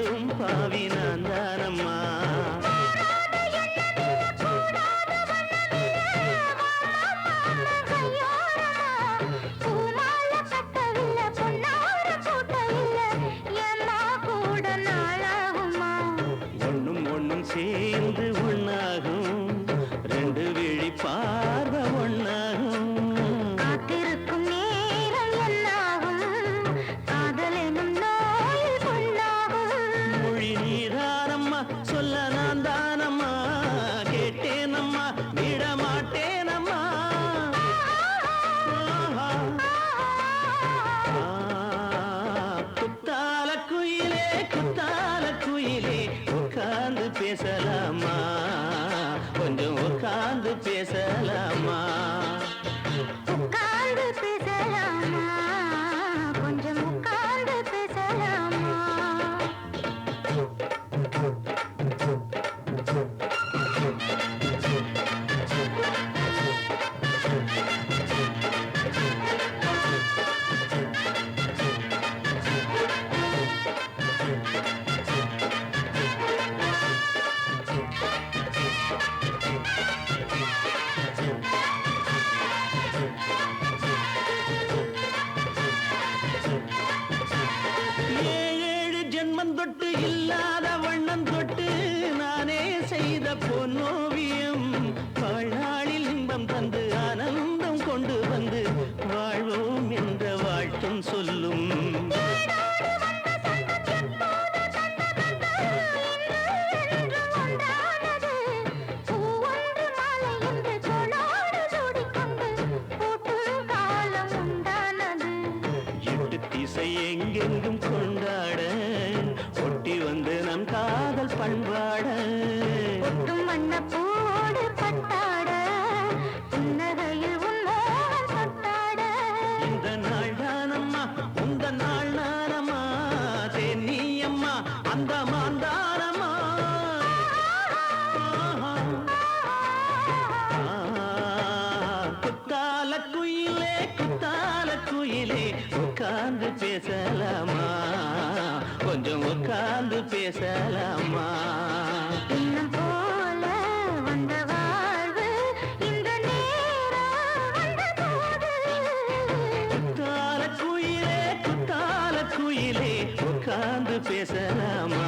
போடும் பாவி நான் தானம்மா. ஒண்ணும் ஒண்ணும் சேர்ந்து ஒண்ணாகும், ரெண்டு விழி பார்வை ஒண்ணாகும். காத்திருக்கும் நேரம் என்னாகும், காதல் எனும் நோயில் பொன்னாகும். மொழி நீதானம்மா, சொல்ல நான் தானம்மா, கேட்டேனம்மா விட மாட்டேனம்மா. குத்தால குயிலே குத்தால குயிலே உட்கார்ந்து பேசலாமா, கொஞ்சம் உட்கார்ந்து பேசலாமா. உட்கார்ந்து பேசலாமா, கொஞ்சம் உட்கார்ந்து பேசலாமா. ஏழு ஜென்மம் தொட்டு இல்லாத வண்ணம் தொட்டு நானே செய்த பொன்னோவியம், வாழ்நாளில் இன்பம் தந்து ஆனந்தம் கொண்டு வந்து வாழ்வோம் என்ற வாழ்த்தும் சொல்லும். திசை எங்கெங்கும் கொண்டாட ஒட்டி வந்து நம் காதல் பண்பாட. மண்ணப்போடு பட்டாட புன்னகையில் உன்னோகம் தொட்டாட. இந்த நாள் தானம்மா உந்த நாள் நானம்மா, தேனி அம்மா அந்த மாந்தானம்மா. குத்தால குயிலே குத்தால குயிலே உட்கார்ந்து பேசலாமா, கொஞ்சம் உட்கார்ந்து பேசலாமா. இன்னும் போல வந்த வாழ்வு இந்த நேரம் வந்தபோது. குத்தால குயிலே குத்தால குயிலே உட்கார்ந்து பேசலாமா.